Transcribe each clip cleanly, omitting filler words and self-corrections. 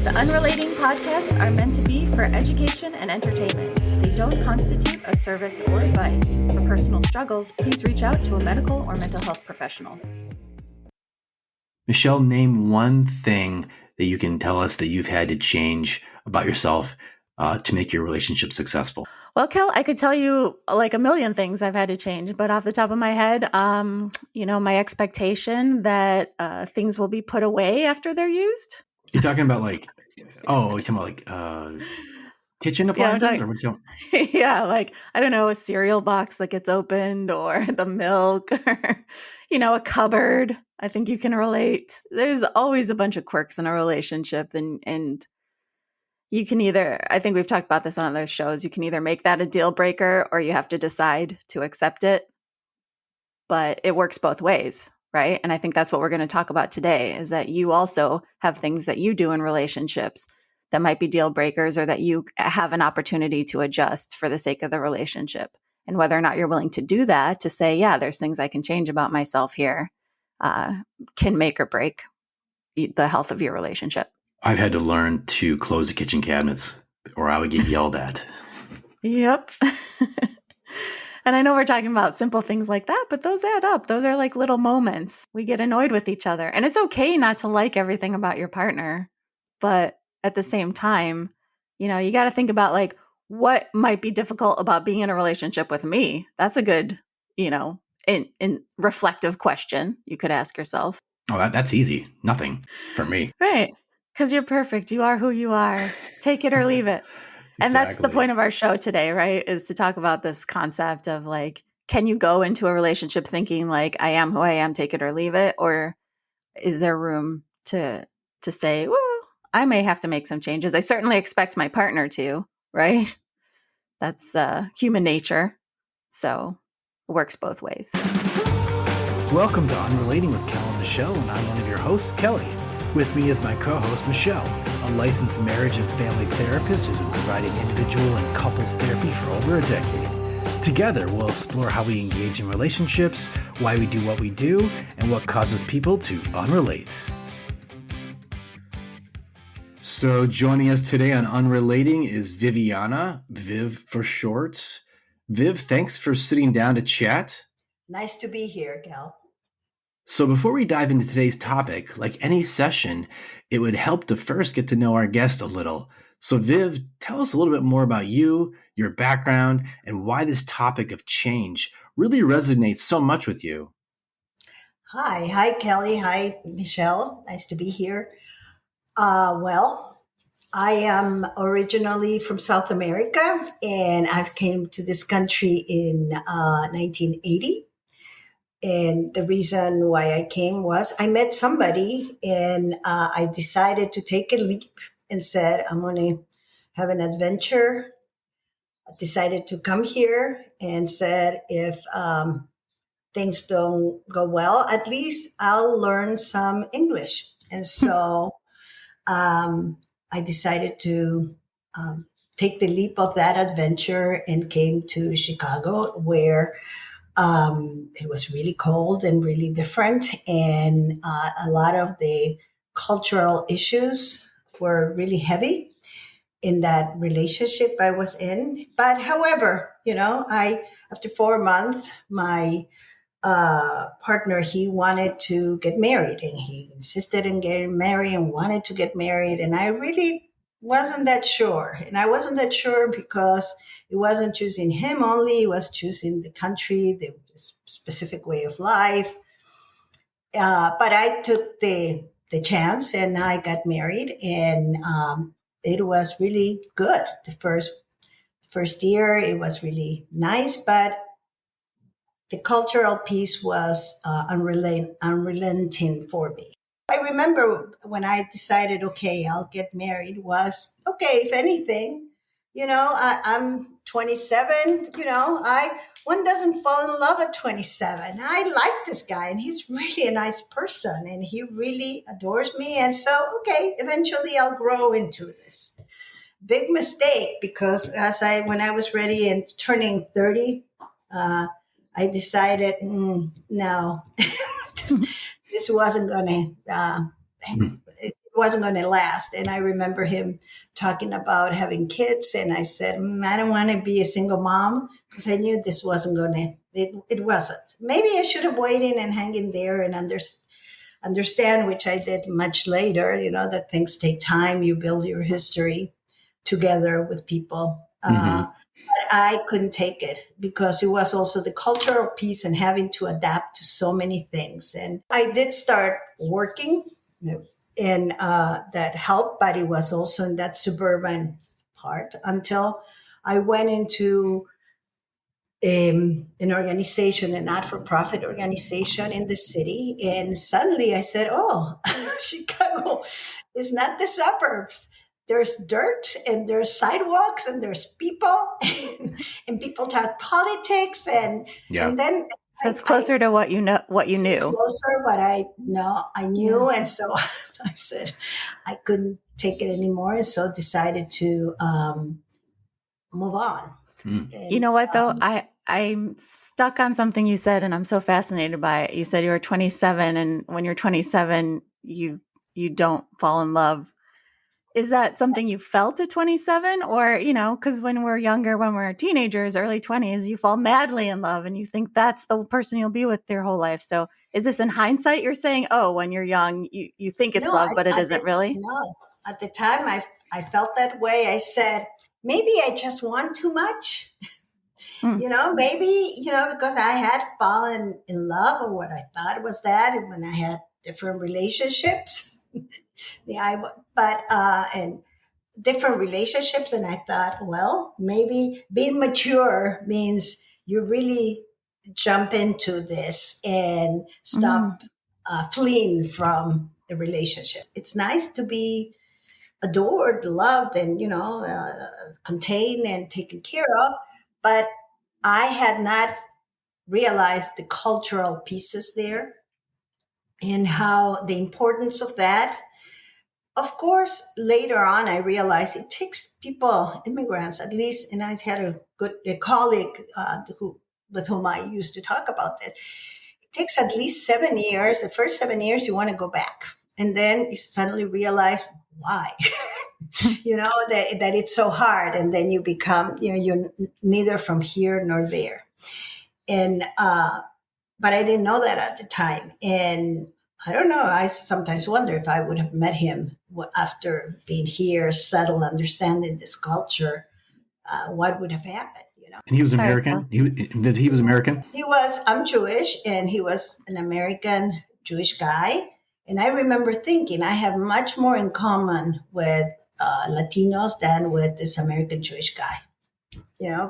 The Unrelating podcasts are meant to be for education and entertainment. They don't constitute a service or advice. For personal struggles, please reach out to a medical or mental health professional. Michelle, name one thing that you can tell us that you've had to change about yourself to make your relationship successful. Well, Kel, I could tell you like a million things I've had to change, but off the top of my head, my expectation that things will be put away after they're used. You're talking about kitchen appliances, or what you? Yeah, like, I don't know, a cereal box that gets opened, or the milk, or, a cupboard. I think you can relate. There's always a bunch of quirks in a relationship, and you can either, I think we've talked about this on other shows, you can either make that a deal breaker or you have to decide to accept it. But it works both ways, right? And I think that's what we're going to talk about today, is that you also have things that you do in relationships that might be deal breakers, or that you have an opportunity to adjust for the sake of the relationship. And whether or not you're willing to do that, to say, yeah, there's things I can change about myself here, can make or break the health of your relationship. I've had to learn to close the kitchen cabinets, or I would get yelled at. Yep. And I know we're talking about simple things like that, but those add up. Those are like little moments. We get annoyed with each other. And it's okay not to like everything about your partner. But at the same time, you got to think about like what might be difficult about being in a relationship with me. That's a good, in reflective question you could ask yourself. Oh, that's easy. Nothing for me. Right. Because you're perfect. You are who you are. Take it or leave it. And that's the point of our show today, right? Is to talk about this concept of like, can you go into a relationship thinking like, I am who I am, take it or leave it? Or is there room to say, well, I may have to make some changes. I certainly expect my partner to, right? That's human nature. So it works both ways. Welcome to Unrelating with Kel and Michelle, and I'm one of your hosts, Kelly. With me is my co-host, Michelle, a licensed marriage and family therapist who's been providing individual and couples therapy for over a decade. Together, we'll explore how we engage in relationships, why we do what we do, and what causes people to unrelate. So joining us today on Unrelating is Viviana, Viv for short. Viv, thanks for sitting down to chat. Nice to be here, Kel. So before we dive into today's topic, like any session, it would help to first get to know our guest a little. So Viv, tell us a little bit more about you, your background, and why this topic of change really resonates so much with you. Hi, Kelly. Hi, Michelle. Nice to be here. Well, I am originally from South America, and I came to this country in 1980. And the reason why I came was I met somebody, and I decided to take a leap and said, I'm going to have an adventure. I decided to come here and said, if things don't go well, at least I'll learn some English. And so I decided to take the leap of that adventure and came to Chicago, where it was really cold and really different. And a lot of the cultural issues were really heavy in that relationship I was in. But however, after 4 months, my partner, he wanted to get married, and he insisted on getting married and wanted to get married. And I really wasn't that sure. And I wasn't that sure because it wasn't choosing him only, it was choosing the country, the specific way of life. But I took the chance and I got married, and it was really good. The first year, it was really nice, but the cultural piece was unrelenting for me. I remember when I decided, okay, I'll get married, was, okay, if anything, I'm 27, one doesn't fall in love at 27. I like this guy, and he's really a nice person, and he really adores me. And so, okay, eventually I'll grow into this. Big mistake, because when I was ready and turning 30, I decided, no, this wasn't going to, it wasn't going to last. And I remember him talking about having kids. And I said, I don't want to be a single mom, because I knew this wasn't going to, it wasn't. Maybe I should have waited and hang in there and understand, which I did much later, that things take time. You build your history together with people. Mm-hmm. But I couldn't take it, because it was also the cultural piece and having to adapt to so many things. And I did start working, and that helped, but it was also in that suburban part until I went into an organization, a not-for-profit organization in the city. And suddenly I said, oh, Chicago is not the suburbs. There's dirt and there's sidewalks and there's people and people talk politics. And then So it's closer to what you know, what you knew. Closer what I knew. And so I said I couldn't take it anymore. And so decided to move on. Mm. And, you know what, though? I'm stuck on something you said, and I'm so fascinated by it. You said you were 27, and when you're 27, you don't fall in love. Is that something you felt at 27? Or, because when we're younger, when we're teenagers, early 20s, you fall madly in love and you think that's the person you'll be with your whole life. So is this in hindsight you're saying, oh, when you're young, you think it's love, but it isn't really? No. At the time, I felt that way. I said, maybe I just want too much. Maybe, because I had fallen in love, or what I thought was that, and when I had different relationships. And different relationships. And I thought, well, maybe being mature means you really jump into this and stop fleeing from the relationship. It's nice to be adored, loved, and, contained and taken care of. But I had not realized the cultural pieces there and how the importance of that. Of course, later on, I realized it takes people, immigrants, at least, and I had a colleague with whom I used to talk about this. It takes at least 7 years. The first 7 years, you want to go back. And then you suddenly realize why, that it's so hard. And then you become, you're neither from here nor there. And, but I didn't know that at the time. And I don't know. I sometimes wonder if I would have met him after being here, settled, understanding this culture, what would have happened, And he was American? He was American? I'm Jewish, and he was an American Jewish guy. And I remember thinking I have much more in common with Latinos than with this American Jewish guy,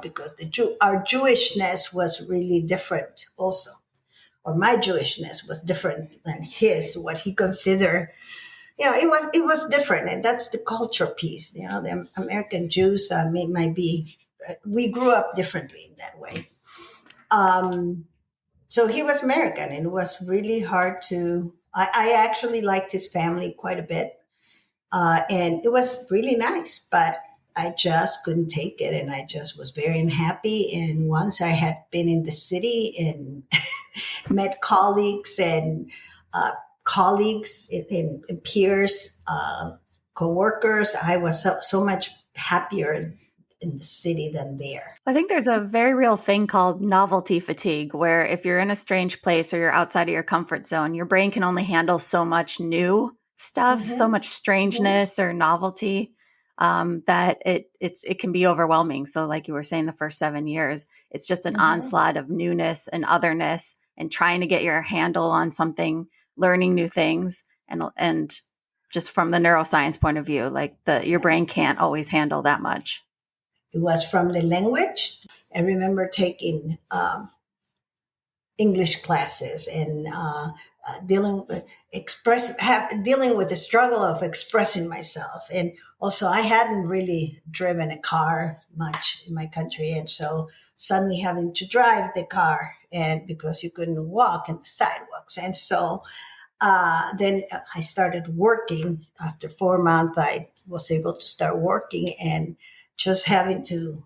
because our Jewishness was really different also. Or my Jewishness was different than his, what he considered, it was different. And that's the culture piece. The American Jews might be, we grew up differently in that way. So he was American, and it was really hard I actually liked his family quite a bit. And it was really nice, but I just couldn't take it. And I just was very unhappy. And once I had been in the city and met colleagues and peers, co-workers, I was so much happier in the city than there. I think there's a very real thing called novelty fatigue, where if you're in a strange place or you're outside of your comfort zone, your brain can only handle so much new stuff, so much strangeness or novelty, that it can be overwhelming. So like you were saying, the first 7 years, it's just an onslaught of newness and otherness and trying to get your handle on something, learning new things. And just from the neuroscience point of view, like your brain can't always handle that much. It was from the language. I remember taking English classes and dealing with the struggle of expressing myself. And also, I hadn't really driven a car much in my country, and so suddenly having to drive the car, and because you couldn't walk in the sidewalks, and so then I started working. After 4 months, I was able to start working, and just having to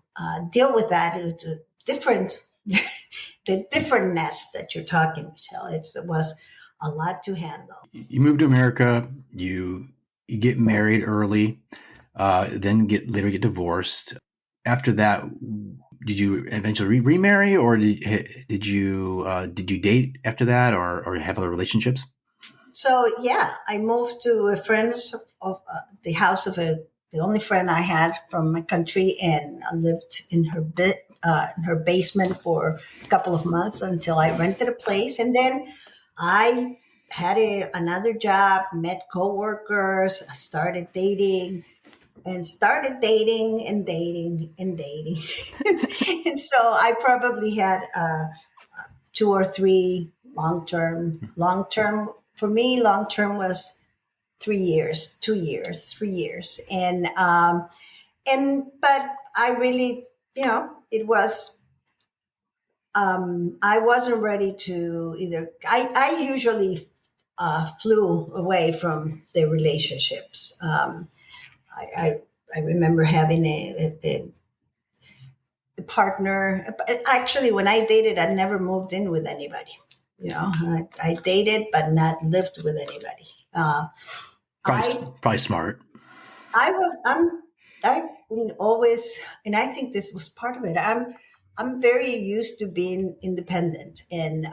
deal with that. It's a different, the differentness that you're talking, Michelle. It was a lot to handle. You moved to America. You you get married early, then later get divorced. After that, did you eventually remarry, or did you date after that, or have other relationships? So yeah, I moved to a friend's of the house of the only friend I had from my country, and I lived in in her basement for a couple of months until I rented a place, and then I had another job, met coworkers, started dating, and started dating and dating and dating, and so I probably had two or three long term. Long term for me, long term was 3 years, 2 years, 3 years, and but I really, it was. I wasn't ready to either. I usually flew away from the relationships. I remember having a partner. Actually, when I dated, I never moved in with anybody. I dated but not lived with anybody. I Probably smart. I was I always, and I think this was part of it. I'm very used to being independent and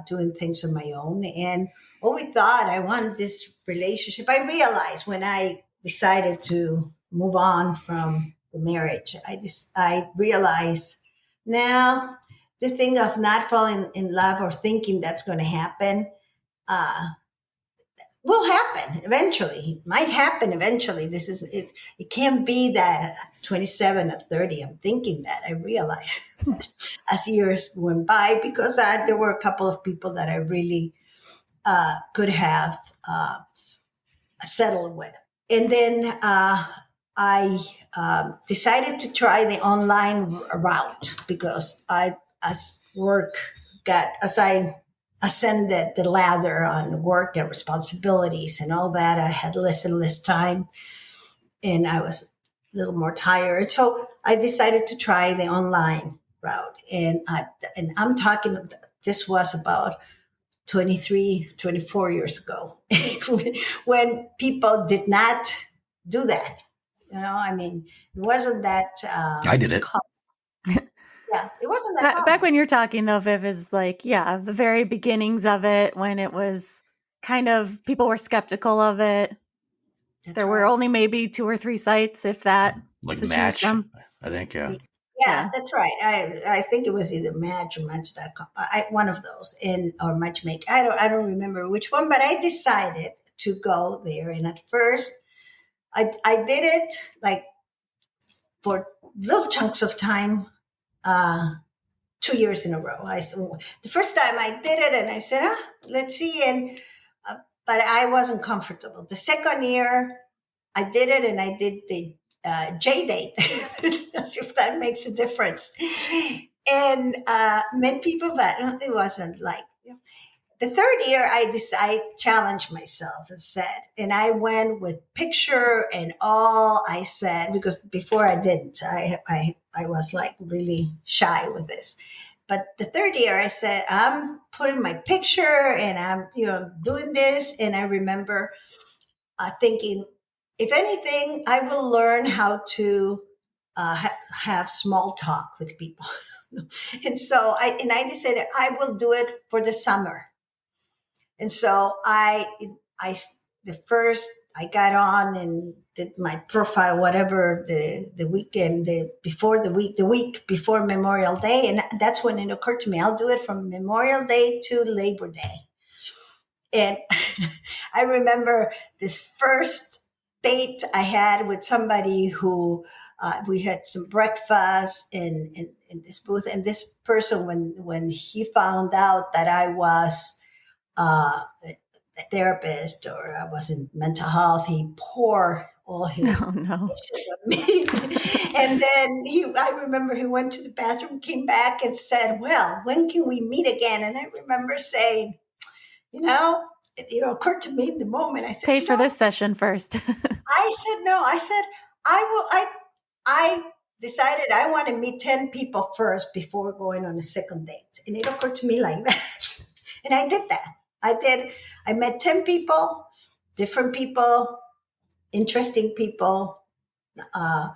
doing things on my own, and always thought I wanted this relationship. I realized when I decided to move on from the marriage, I realized now the thing of not falling in love or thinking that's going to happen. Uh, will happen eventually. It might happen eventually. This is it. It can't be that at 27 or 30. I'm thinking that. I realize that as years went by because there were a couple of people that I really could have settled with, and then I decided to try the online route because as I ascended the ladder on work and responsibilities and all that, I had less and less time, and I was a little more tired. So I decided to try the online route, and I'm talking. This was about 23, 24 years ago, when people did not do that. I mean, it wasn't that. I did it. Yeah, it wasn't that common. Back when you're talking though, Viv, is like, yeah, the very beginnings of it when it was kind of people were skeptical of it. There were only maybe 2 or 3 sites, if that, like to choose Match, from. I think. Yeah. Yeah, that's right. I think it was either Match or Match.com. One of those, or Matchmaker. I don't remember which one, but I decided to go there. And at first, I did it like for little chunks of time, 2 years in a row. The first time I did it, and I said, let's see, and but I wasn't comfortable. The second year, I did it, and I did the J date, as if that makes a difference, and met people, but it wasn't like. The third year, I challenged myself and said, and I went with picture and all. I said, because before I didn't, I was like really shy with this. But the third year, I said, I'm putting my picture and I'm doing this, and I remember thinking, if anything, I will learn how to have small talk with people. And so I decided I will do it for the summer. And so the first I got on and did my profile, whatever the weekend, the week before Memorial Day. And that's when it occurred to me, I'll do it from Memorial Day to Labor Day. And I remember this first date I had with somebody who we had some breakfast in this booth. And this person, when he found out that I was a therapist or I was in mental health, he poured all his issues on me. And then I remember he went to the bathroom, came back and said, well, when can we meet again? And I remember saying, it occurred to me in the moment. I said, pay for this session first. I said, no, I said, I decided I want to meet 10 people first before going on a second date. And it occurred to me like that. And I did that. I met 10 people, different people, interesting people. Uh,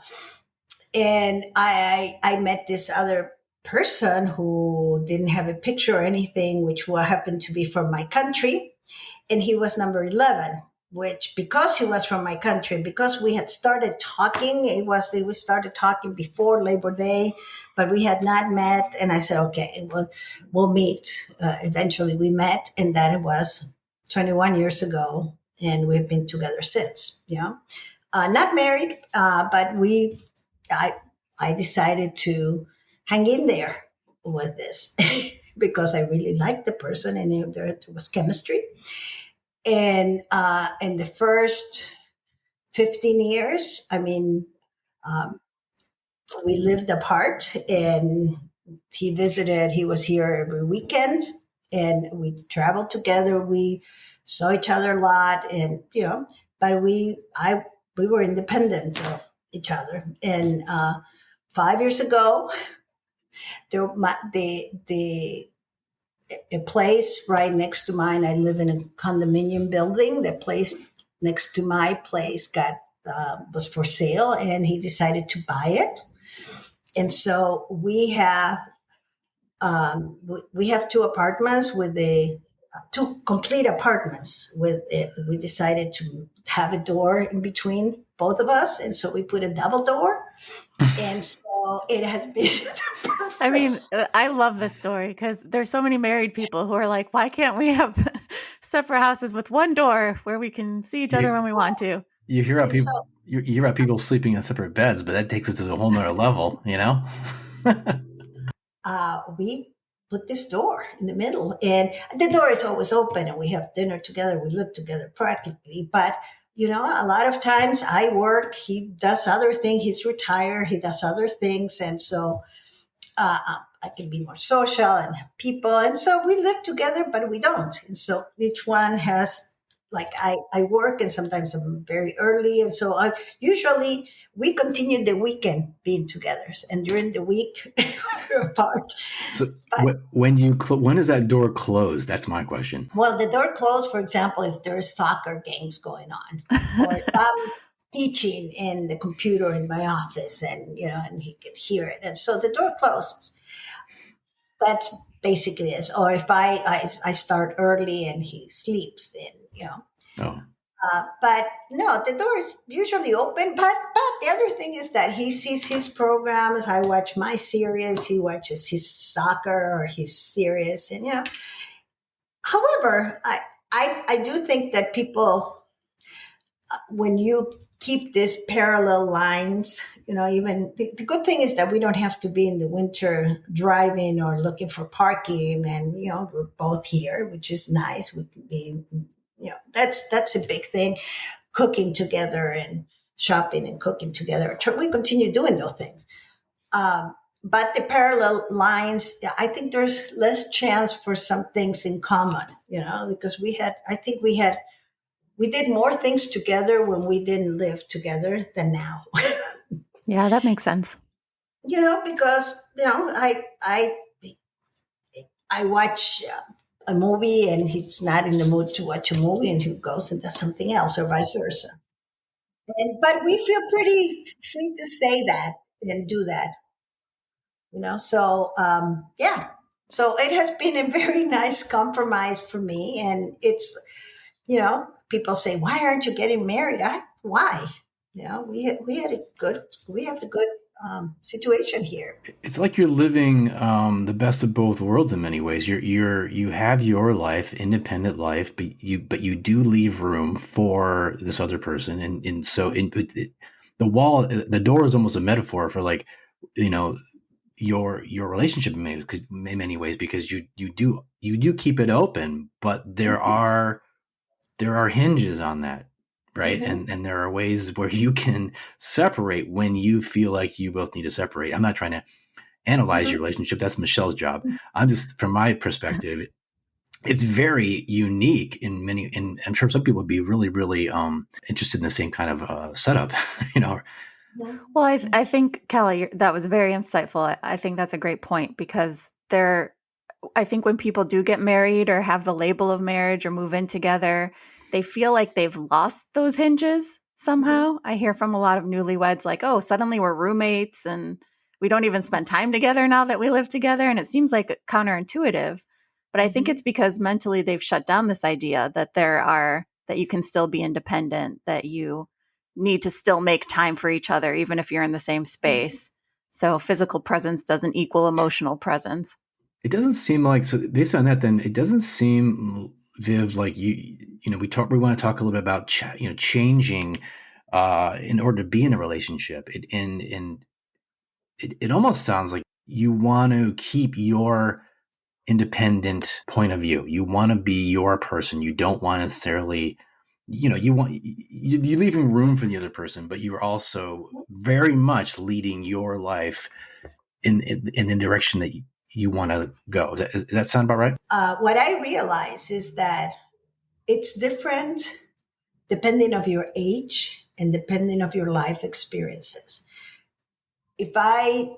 and I met this other person who didn't have a picture or anything, which happened to be from my country. And he was number 11, which because he was from my country, because we had started talking, we started talking before Labor Day, but we had not met. And I said, okay, we'll meet. Eventually we met, and that was 21 years ago. And we've been together since, not married, but I, I decided to hang in there with this because I really liked the person and there was chemistry. And in the first 15 years, I mean, um, we lived apart and he was here every weekend and we traveled together. We saw each other a lot and, but we were independent of each other. And 5 years ago, the a place right next to mine. I live in a condominium building. The place next to my place was for sale, and he decided to buy it. And so we have two apartments with the two complete apartments with it. We decided to have a door in between both of us, and so we put a double door. And so it has been I mean, perfect. I love this story because there's so many married people who are like, why can't we have separate houses with one door where we can see each other You, when we want to? you hear about And so people. You hear about people sleeping in separate beds, but that takes it to a whole nother level, you know. we put this door in the middle, and the door is always open, and we have dinner together. We live together practically, but a lot of times I work, he does other things. He's retired, he does other things, and so I can be more social and have people. And so we live together, but we don't. And so each one has, like, I work and sometimes I'm very early. And so usually we continue the weekend being together. And during the week, we're apart. So But, when is that door closed? That's my question. well, the door closed, for example, if there's soccer games going on, or if I'm teaching in the computer in my office and he can hear it. And so the door closes. That's basically it. Or if I start early and he sleeps, and. Oh, But no, the door is usually open. But the other thing is that he sees his programs. I watch my series. He watches his soccer or his series, and However, I do think that people, when you keep these parallel lines, even the good thing is that we don't have to be in the winter driving or looking for parking, and we're both here, which is nice. We can be, that's a big thing. Cooking together and shopping and cooking together. We continue doing those things. But the parallel lines, I think there's less chance for some things in common, because we did more things together when we didn't live together than now. Yeah, that makes sense. Because I watch a movie and he's not in the mood to watch a movie and he goes and does something else, or vice versa. But we feel pretty free to say that and do that. So yeah. So it has been a very nice compromise for me, and it's people say, why aren't you getting married? Why? We have a good situation here. it's like you're living the best of both worlds in many ways. You have your life, independent life, but you do leave room for this other person, and so the door is almost a metaphor for, like, you know your relationship in many ways, because you do keep it open, but there are hinges on that, right? Mm-hmm. And there are ways where you can separate when you feel like you both need to separate. I'm not trying to analyze Mm-hmm. your relationship. That's Michelle's job. I'm just, from my perspective, it's very unique and I'm sure some people would be really, really interested in the same kind of setup, you know. Well, I think, Kelly, that was very insightful. I think that's a great point because I think when people do get married or have the label of marriage or move in together, they feel like they've lost those hinges. somehow. I hear from a lot of newlyweds like, oh, suddenly we're roommates and we don't even spend time together now that we live together. And it seems like counterintuitive. But I think Mm-hmm. it's because mentally they've shut down this idea that that you can still be independent, that you need to still make time for each other, even if you're in the same space. So physical presence doesn't equal emotional presence. It doesn't seem like, so based on that, then it doesn't seem, Viv, like we want to talk a little bit about changing in order to be in a relationship. It almost sounds like you want to keep your independent point of view. You want to be your person. You don't want necessarily, you're leaving room for the other person, but you're also very much leading your life in the direction that you want to go. Does that sound about right? What I realize is that it's different depending of your age and depending of your life experiences. If I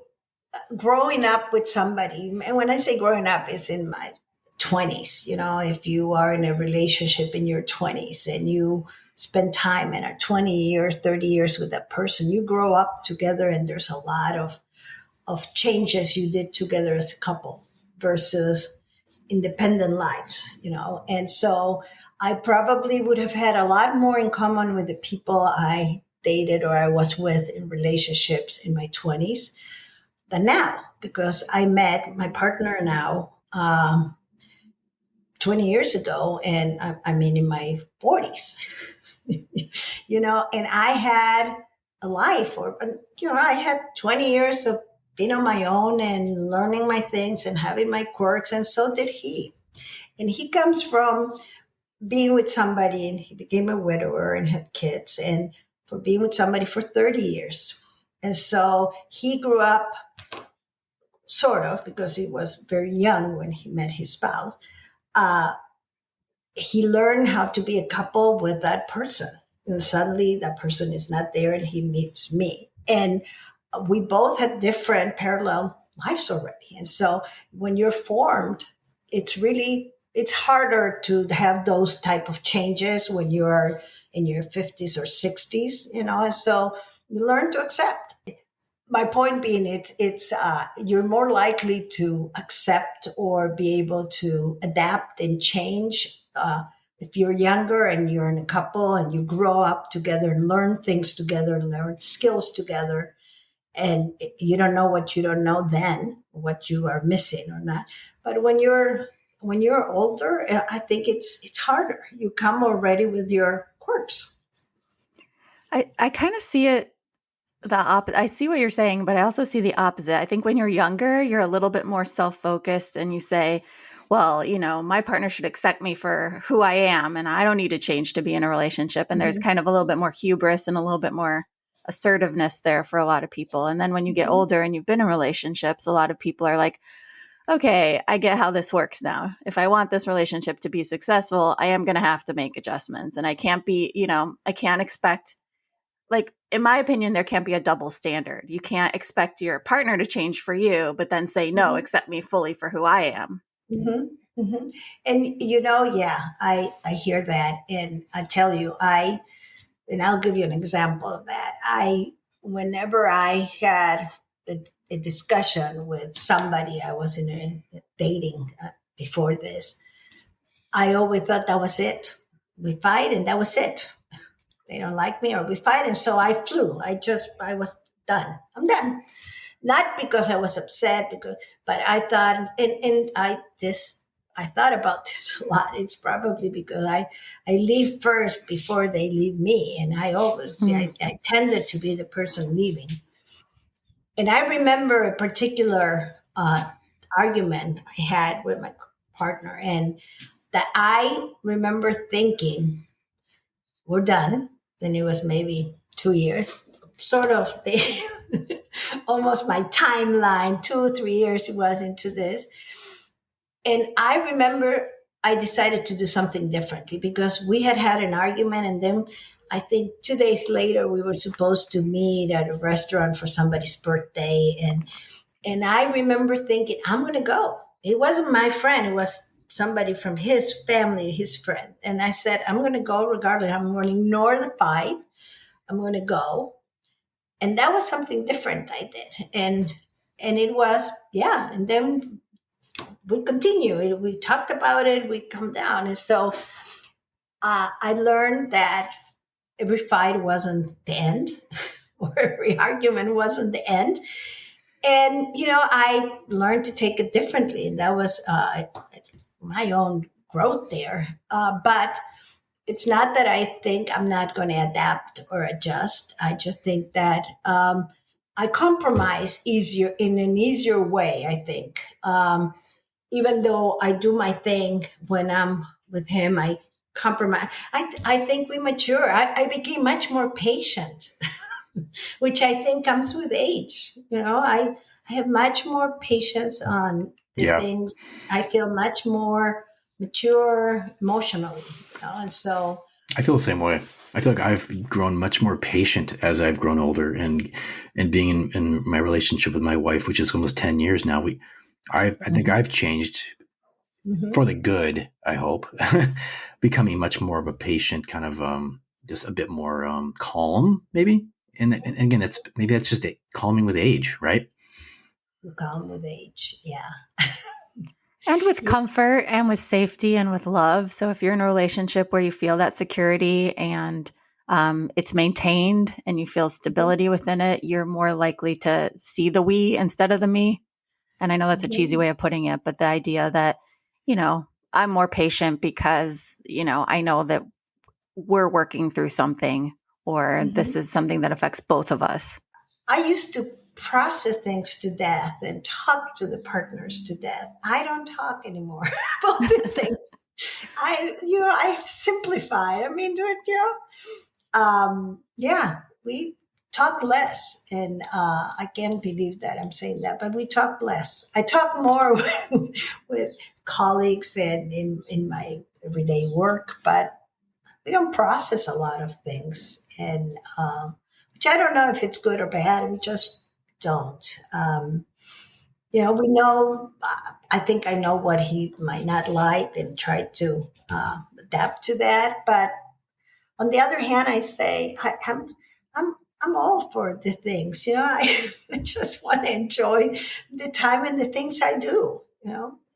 growing up with somebody, and when I say growing up, it's in my 20s. If you are in a relationship in your 20s and you spend time and are 20 years, 30 years with that person, you grow up together and there's a lot of changes you did together as a couple versus independent lives. And so I probably would have had a lot more in common with the people I dated or I was with in relationships in my 20s than now, because I met my partner now 20 years ago, and I'm in my 40s, and I had a life, or I had 20 years of being on my own and learning my things and having my quirks, and so did he. And he comes from being with somebody, and he became a widower and had kids, and for being with somebody for 30 years. And so he grew up sort of, because he was very young when he met his spouse. He learned how to be a couple with that person. And suddenly that person is not there and he meets me. And we both had different parallel lives already. And so when you're formed, it's harder to have those type of changes when you're in your 50s or 60s, and so you learn to accept. My point being, it's you're more likely to accept or be able to adapt and change if you're younger and you're in a couple and you grow up together and learn things together and learn skills together, and you don't know what you don't know then, what you are missing or not. But when you're older, I think it's harder. You come already with your quirks. I kind of see it the opposite. I see what you're saying, but I also see the opposite. I think when you're younger, you're a little bit more self-focused and you say, well, my partner should accept me for who I am and I don't need to change to be in a relationship. And there's Mm-hmm. kind of a little bit more hubris and a little bit more assertiveness there for a lot of people. And then when you get Mm-hmm. older and you've been in relationships, a lot of people are like, okay, I get how this works now. If I want this relationship to be successful, I am going to have to make adjustments. And I can't be, I can't expect, like, in my opinion, there can't be a double standard. You can't expect your partner to change for you, but then say, no, Mm-hmm. accept me fully for who I am. Mm-hmm. Mm-hmm. And yeah, I hear that, and I tell you, and I'll give you an example of that. Whenever I had a discussion with somebody I was in a dating before this, I always thought that was it. We fight and that was it. They don't like me or we fight, and so I flew. I was done. I'm done. Not because I was upset, but I thought, and I thought about this a lot. It's probably because I leave first before they leave me, and I tended to be the person leaving. And I remember a particular argument I had with my partner, and that I remember thinking, "We're done." Then it was maybe 2 years, sort of almost my timeline. 2 or 3 years it was into this. And I remember I decided to do something differently because we had an argument. And then I think 2 days later, we were supposed to meet at a restaurant for somebody's birthday. And I remember thinking, I'm going to go. It wasn't my friend. It was somebody from his family, his friend. And I said, I'm going to go regardless. I'm going to ignore the fight. I'm going to go. And that was something different I did. And it was, yeah. And then we continue. We talked about it. We come down. And so I learned that every fight wasn't the end, or every argument wasn't the end. And, I learned to take it differently. And that was my own growth there. But it's not that I think I'm not going to adapt or adjust. I just think that I compromise easier in an easier way, I think. Even though I do my thing when I'm with him, I compromise. I think we mature. I became much more patient, which I think comes with age. I have much more patience on the Yeah. things. I feel much more mature emotionally. And so I feel the same way. I feel like I've grown much more patient as I've grown older, and being in my relationship with my wife, which is almost 10 years now, I think I've changed mhm. for the good, I hope, becoming much more of a patient, kind of just a bit more calm, maybe. And again, maybe that's just calming with age, right? You come with age. Yeah. And with comfort and with safety and with love. So if you're in a relationship where you feel that security and it's maintained and you feel stability within it, you're more likely to see the we instead of the me. And I know that's a cheesy Mhm. way of putting it, but the idea that, I'm more patient because, I know that we're working through something or this Mhm. is something that affects both of us. I used to process things to death and talk to the partners to death. I don't talk anymore about the things. I've simplified. I mean, yeah, we talk less, and I can't believe that I'm saying that, but we talk less. I talk more with colleagues and in my everyday work, but we don't process a lot of things, and which I don't know if it's good or bad. We just don't. We know. I think I know what he might not like, and try to adapt to that. But on the other hand, I say I'm I'm all for the things. I just want to enjoy the time and the things I do.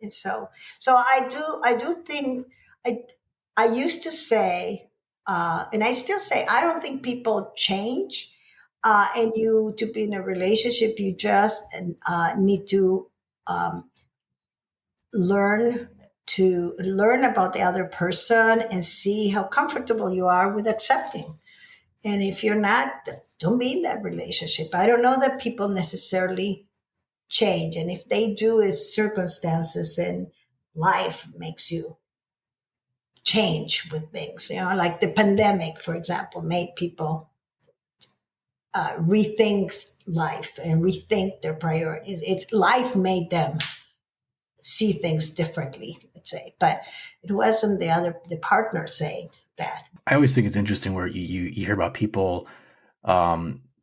And so I do think I I used to say, and I still say, I don't think people change. And you to be in a relationship, you just need to um, learn learn about the other person and see how comfortable you are with accepting. And if you're not, don't be in that relationship. I don't know that people necessarily change. And if they do, it's circumstances and life makes you change with things. Like the pandemic, for example, made people rethink life and rethink their priorities. It's life made them see things differently, let's say. But it wasn't the partner saying that. I always think it's interesting where you hear about people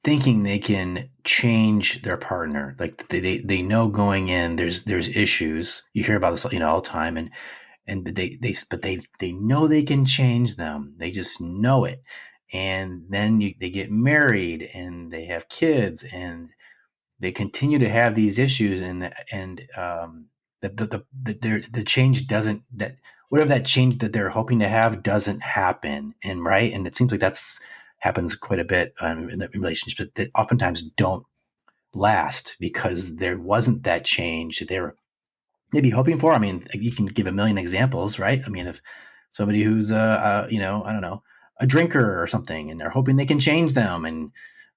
thinking they can change their partner. Like they know going in there's issues. You hear about this all the time, and they know they can change them. They just know it. And then they get married and they have kids and they continue to have these issues, and the change doesn't, that whatever that change that they're hoping to have doesn't happen. And right, and it seems like that's happens quite a bit in the relationships that oftentimes don't last because there wasn't that change that they're maybe hoping for. I mean, you can give a million examples, right? I mean, if somebody who's I don't know, a drinker or something, and they're hoping they can change them, and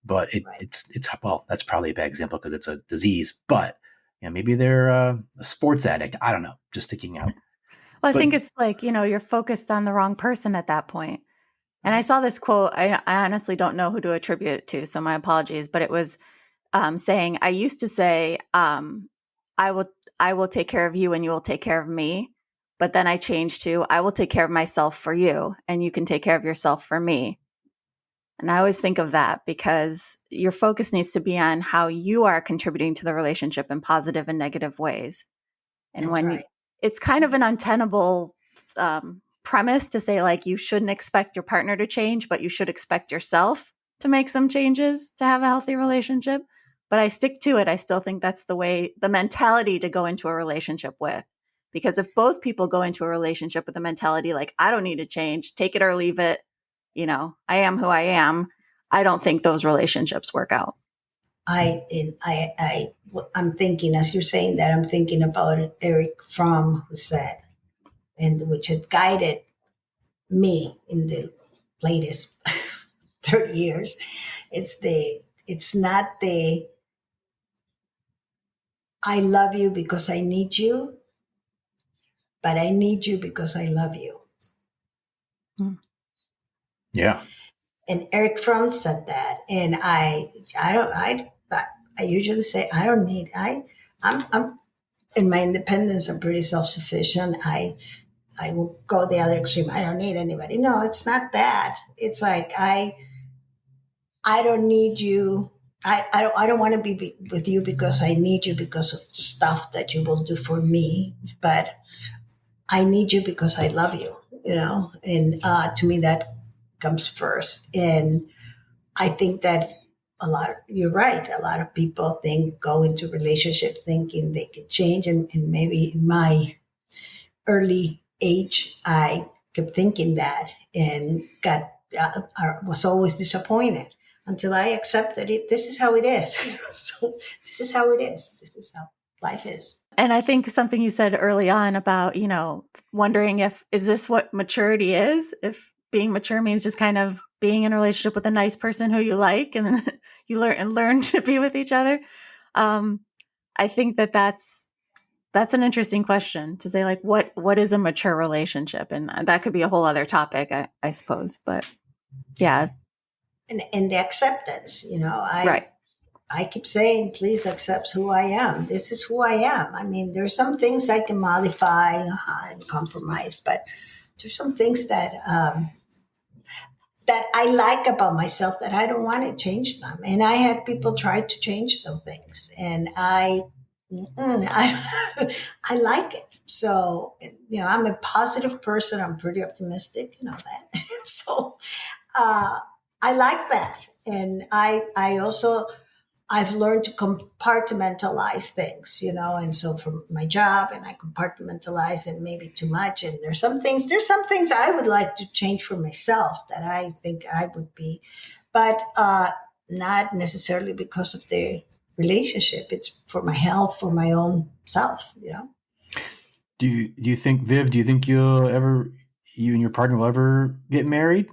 but Right. it's well, that's probably a bad example because it's a disease. But maybe they're a sports addict. I don't know, just sticking out. Well, I But think it's like, you're focused on the wrong person at that point. And I Right. saw this quote. I honestly don't know who to attribute it to, so my apologies. But it was saying, I used to say, I will, I will take care of you, and you will take care of me. But then I changed to, I will take care of myself for you, and you can take care of yourself for me. And I always think of that because your focus needs to be on how you are contributing to the relationship in positive and negative ways. And That's right. it's kind of an untenable premise to say, like, you shouldn't expect your partner to change, but you should expect yourself to make some changes to have a healthy relationship, but I stick to it. I still think that's the mentality to go into a relationship with. Because if both people go into a relationship with a mentality like, I don't need to change, take it or leave it, I am who I am, I don't think those relationships work out. I'm thinking, as you're saying that, I'm thinking about Eric Fromm, who said, and which had guided me in the latest 30 years. It's not the I love you because I need you, but I need you because I love you. Yeah. And Eric Fromm said that, and I usually say I'm in my independence. I'm pretty self-sufficient. I will go the other extreme. I don't need anybody. No, it's not that. It's like I don't need you. I don't want to be with you because I need you because of stuff that you will do for me, but I need you because I love you, and to me that comes first. And I think that you're right. A lot of people go into relationship thinking they can change. And maybe in my early age, I kept thinking that and was always disappointed until I accepted it. This is how it is. So this is how it is. This is how life is. And I think something you said early on about, wondering is this what maturity is? If being mature means just kind of being in a relationship with a nice person who you like, and then you learn to be with each other. I think that's an interesting question to say, like, what is a mature relationship? And that could be a whole other topic, I suppose. But yeah. And the acceptance, right. I keep saying, please accept who I am. This is who I am. I mean, there's some things I can modify and compromise, but there's some things that that I like about myself that I don't want to change them. And I had people try to change those things, and I like it. So, I'm a positive person. I'm pretty optimistic, that. So, I like that. And I also, I've learned to compartmentalize things, and so from my job, and I compartmentalize it maybe too much. And there's some things I would like to change for myself that I think I would be, but not necessarily because of the relationship. It's for my health, for my own self, Do you think, Viv, you and your partner will ever get married?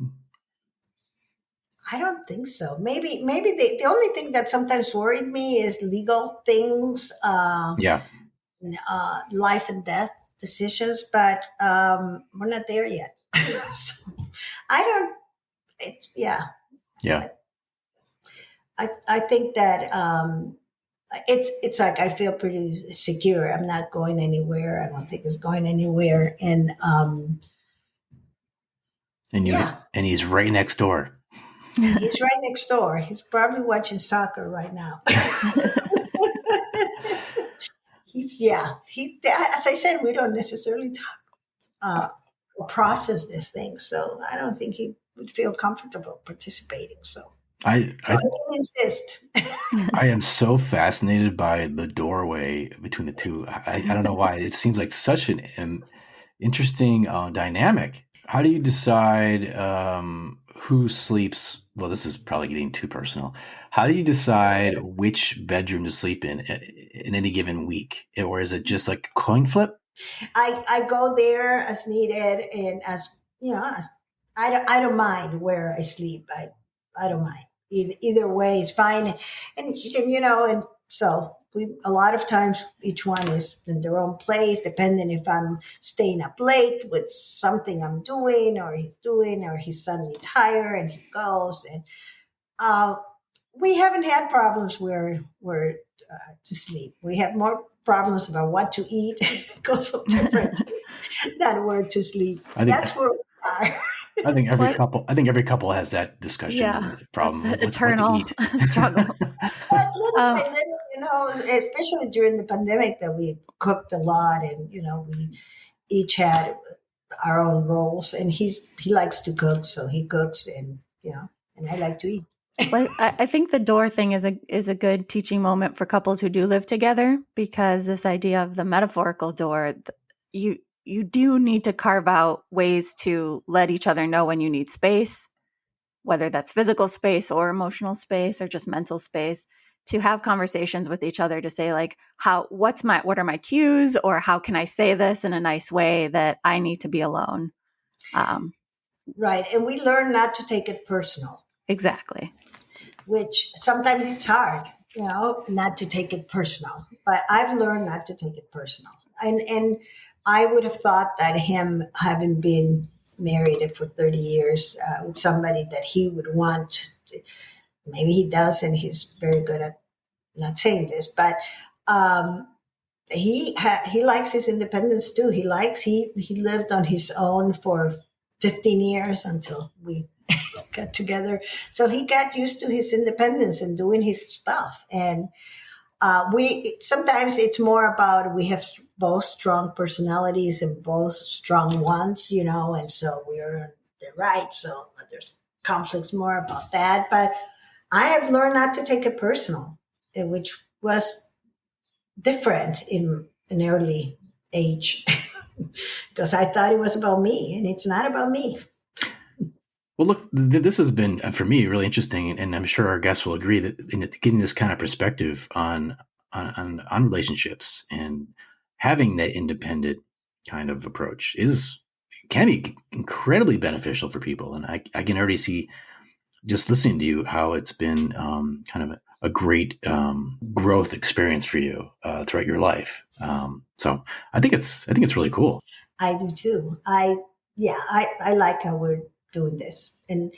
I don't think so. Maybe the only thing that sometimes worried me is legal things, Yeah. Life and death decisions, but we're not there yet. So I don't. Yeah. I think that it's like I feel pretty secure. I'm not going anywhere. I don't think it's going anywhere, and he's right next door. He's right next door. He's probably watching soccer right now. As I said, we don't necessarily talk or process this thing. So I don't think he would feel comfortable participating. So I insist. I am so fascinated by the doorway between the two. I don't know why. It seems like such an interesting dynamic. How do you decide who sleeps? Well, this is probably getting too personal. How do you decide which bedroom to sleep in any given week? Or is it just like a coin flip? I go there as needed, and as I don't mind where I sleep. I don't mind. Either way is fine. And so a lot of times each one is in their own place, depending if I'm staying up late with something I'm doing, or he's suddenly tired and he goes. And we haven't had problems where we're to sleep. We have more problems about what to eat because of different than where to sleep. That's where we are. I think every couple has that discussion problem. It's eternal struggle. Especially during the pandemic, that we cooked a lot, and we each had our own roles. And he likes to cook, so he cooks, and and I like to eat. Well, I think the door thing is a good teaching moment for couples who do live together, because this idea of the metaphorical door, you do need to carve out ways to let each other know when you need space, whether that's physical space or emotional space or just mental space, to have conversations with each other to say, like, what are my cues, or how can I say this in a nice way that I need to be alone. Um, Right. And we learn not to take it personal, exactly. which sometimes it's hard, not to take it personal. But I've learned not to take it personal. And I would have thought that him having been married for 30 years with somebody that he would want, maybe he does, and he's very good at not saying this, but um, he likes his independence too. He lived on his own for 15 years until we got together. So he got used to his independence and doing his stuff. And we sometimes it's more about we have both strong personalities and both strong wants, and so we're right. So there's conflicts more about that. But I have learned not to take it personal, which was different in an early age because I thought it was about me, and it's not about me. Well, look, this has been for me really interesting, and I'm sure our guests will agree that getting this kind of perspective on relationships and having that independent kind of approach can be incredibly beneficial for people. And I can already see, just listening to you, how it's been kind of a great growth experience for you throughout your life. So I think it's really cool. I do too. I like how we're doing this. And,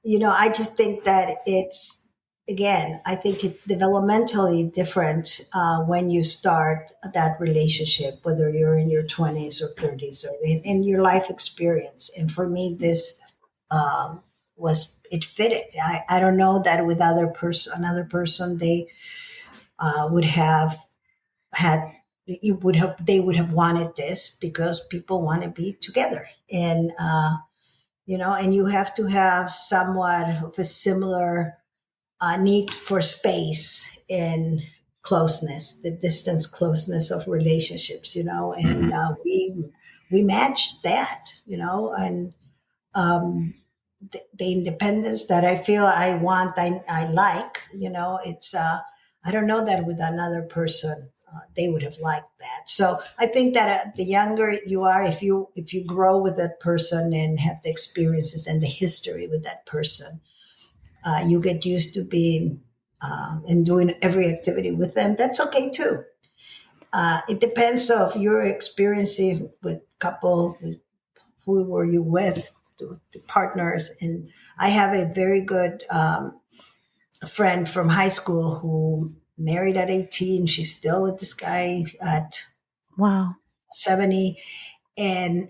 I just think that it's, again, I think it's developmentally different when you start that relationship, whether you're in your 20s or 30s or in your life experience. And for me, this it fitted. I don't know that with another person, they would have had they would have wanted this because people want to be together, and and you have to have somewhat of a similar need for space and closeness, the distance closeness of relationships, and Mm-hmm. we matched that, and the independence that I feel I want, I like, it's, I don't know that with another person, they would have liked that. So I think that the younger you are, if you grow with that person and have the experiences and the history with that person, you get used to being and doing every activity with them. That's okay too. It depends of your experiences with couple, who were you with, the partners. And I have a very good friend from high school who married at 18. She's still with this guy at Wow. 70. And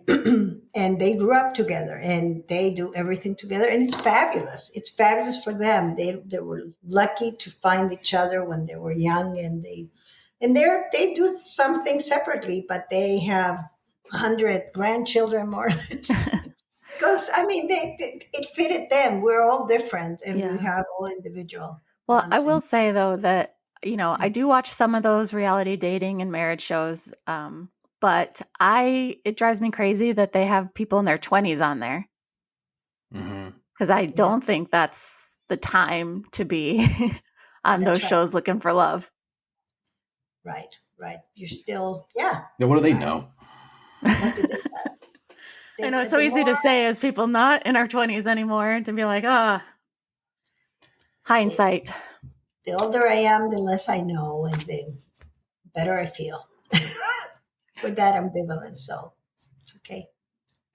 and they grew up together and they do everything together, and it's fabulous for them. They were lucky to find each other when they were young, and they do something separately, but they have 100 grandchildren more or less. Because I mean, it fitted them. We're all different, and we Yeah. have all individual Well, I wants. will And say though that, I do watch some of those reality dating and marriage shows, but it drives me crazy that they have people in their 20s on there, Mm-hmm. because I yeah, don't think that's the time to be on those that's right, shows looking for love. right, right. You're still, yeah. Yeah, what do they Right. know? What do they? I know it's so The easy more to say as people not in our 20s anymore, to be like, the, hindsight. the older I am, the less I know, and the better I feel. With that ambivalence, so it's okay.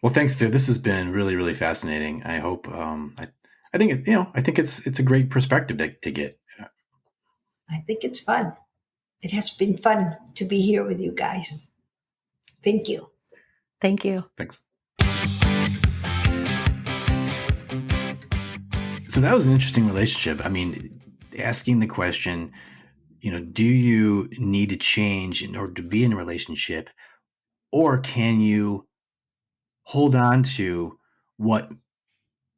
Well, thanks, Viv. This has been really, really fascinating. I hope I think I think it's a great perspective to get. I think it's fun. It has been fun to be here with you guys. Thank you. Thank you. Thanks. So that was an interesting relationship. I mean, asking the question, do you need to change in order to be in a relationship, or can you hold on to what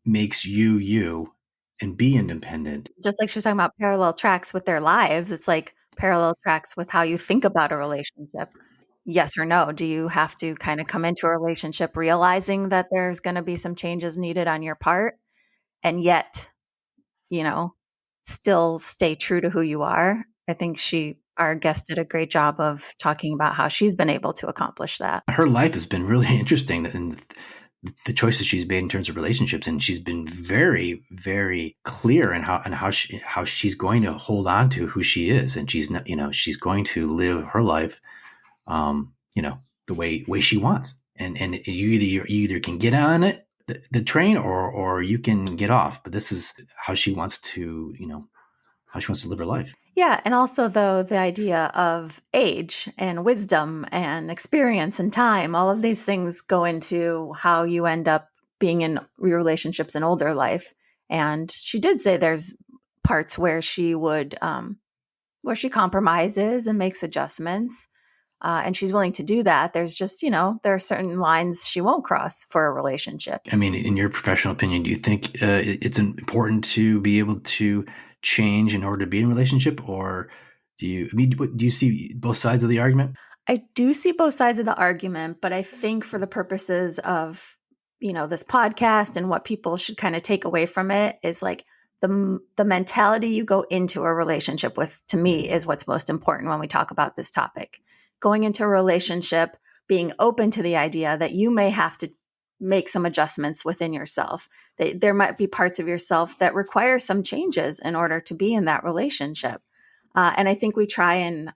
makes you you and be independent. Just like she was talking about parallel tracks with their lives, it's like parallel tracks with how you think about a relationship. Yes or no? Do you have to kind of come into a relationship realizing that there's going to be some changes needed on your part and yet, you know, still stay true to who you are? I think our guest did a great job of talking about how she's been able to accomplish that. Her life has been really interesting, and the choices she's made in terms of relationships, and she's been very, very clear in how she's going to hold on to who she is, and she's not, she's going to live her life, the way she wants, and you either can get on it, the train, or you can get off. But this is how she wants to, how she wants to live her life. Yeah. And also, though, the idea of age and wisdom and experience and time, all of these things go into how you end up being in your relationships in older life. And she did say there's parts where where she compromises and makes adjustments. And she's willing to do that. There's just, there are certain lines she won't cross for a relationship. I mean, in your professional opinion, do you think it's important to be able to change in order to be in a relationship, or do you see both sides of the argument? I do see both sides of the argument, but I think for the purposes of, this podcast and what people should kind of take away from it is like the mentality you go into a relationship with, to me, is what's most important when we talk about this topic. Going into a relationship, being open to the idea that you may have to make some adjustments within yourself. There might be parts of yourself that require some changes in order to be in that relationship. And I think we try and,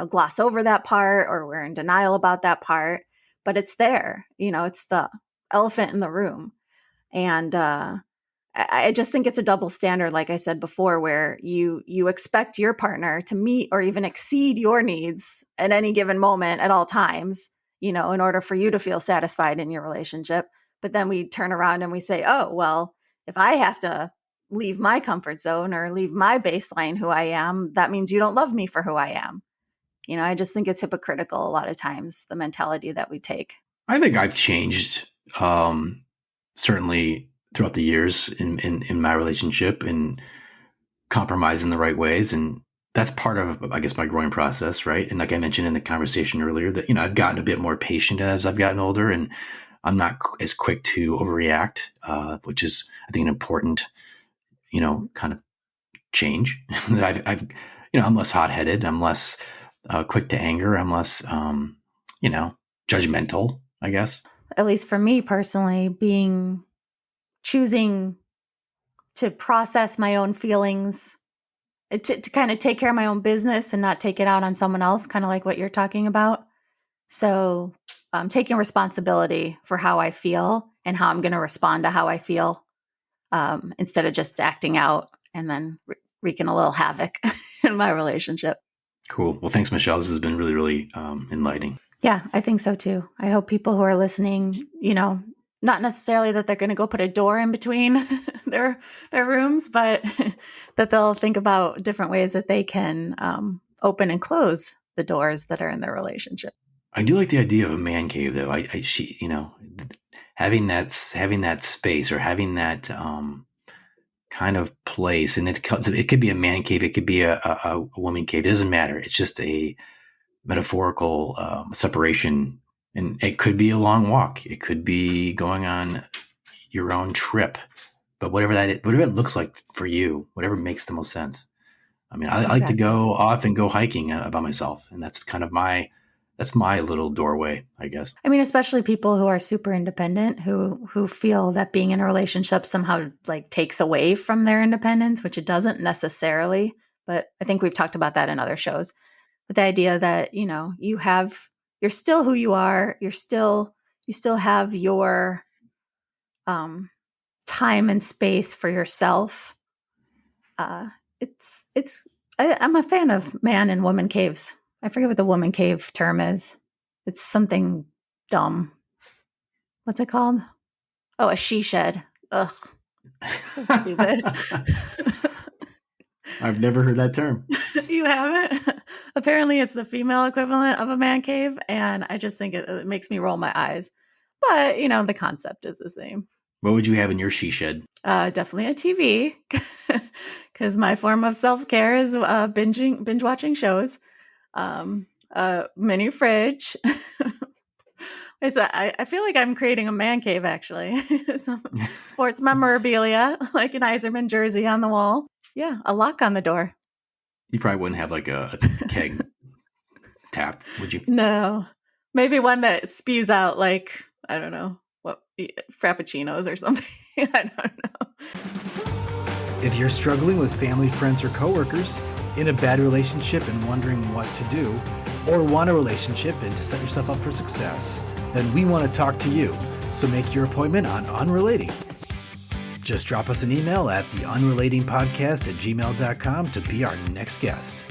gloss over that part, or we're in denial about that part, but it's there. It's the elephant in the room. And I just think it's a double standard, like I said before, where you expect your partner to meet or even exceed your needs at any given moment at all times, in order for you to feel satisfied in your relationship. But then we turn around and we say, oh, well, if I have to leave my comfort zone or leave my baseline who I am, that means you don't love me for who I am. I just think it's hypocritical a lot of times, the mentality that we take. I think I've changed, certainly throughout the years in my relationship, and compromise in the right ways. And that's part of, I guess, my growing process. Right. And like I mentioned in the conversation earlier, that, I've gotten a bit more patient as I've gotten older, and I'm not as quick to overreact, which is, I think, an important, kind of change that I've, I'm less hot headed. I'm less quick to anger. I'm less, judgmental, I guess. At least for me personally, choosing to process my own feelings, to kind of take care of my own business and not take it out on someone else, kind of like what you're talking about. So taking responsibility for how I feel and how I'm going to respond to how I feel, instead of just acting out and then wreaking a little havoc in my relationship. Cool. Well, thanks, Michelle. This has been really, really enlightening. Yeah, I think so too. I hope people who are listening, not necessarily that they're going to go put a door in between their rooms, but that they'll think about different ways that they can open and close the doors that are in their relationship. I do like the idea of a man cave, though. Having that space, or having that kind of place, and it could be a man cave, it could be a woman cave. It doesn't matter. It's just a metaphorical separation, and it could be a long walk. It could be going on your own trip, but whatever it looks like for you, whatever makes the most sense. I mean, I like to go off and go hiking by myself, and that's kind of my little doorway, I guess. I mean, especially people who are super independent, who feel that being in a relationship somehow like takes away from their independence, which it doesn't necessarily. But I think we've talked about that in other shows. But the idea that, you're still who you are, you still have your time and space for yourself. I'm a fan of man and woman caves. I forget what the woman cave term is. It's something dumb. What's it called? Oh, a she shed. Ugh. So stupid. I've never heard that term. You haven't? Apparently it's the female equivalent of a man cave, and I just think it makes me roll my eyes. But, the concept is the same. What would you have in your she shed? Definitely a TV, because my form of self-care is binge watching shows. A mini fridge. I feel like I'm creating a man cave, actually. Some sports memorabilia, like an Iserman jersey on the wall. Yeah, a lock on the door. You probably wouldn't have like a keg tap, would you? No, maybe one that spews out like, I don't know, what, frappuccinos or something. I don't know. If you're struggling with family, friends, or coworkers, in a bad relationship and wondering what to do, or want a relationship and to set yourself up for success, then we want to talk to you. So make your appointment on Unrelating. Just drop us an email at theunrelatingpodcast@gmail.com to be our next guest.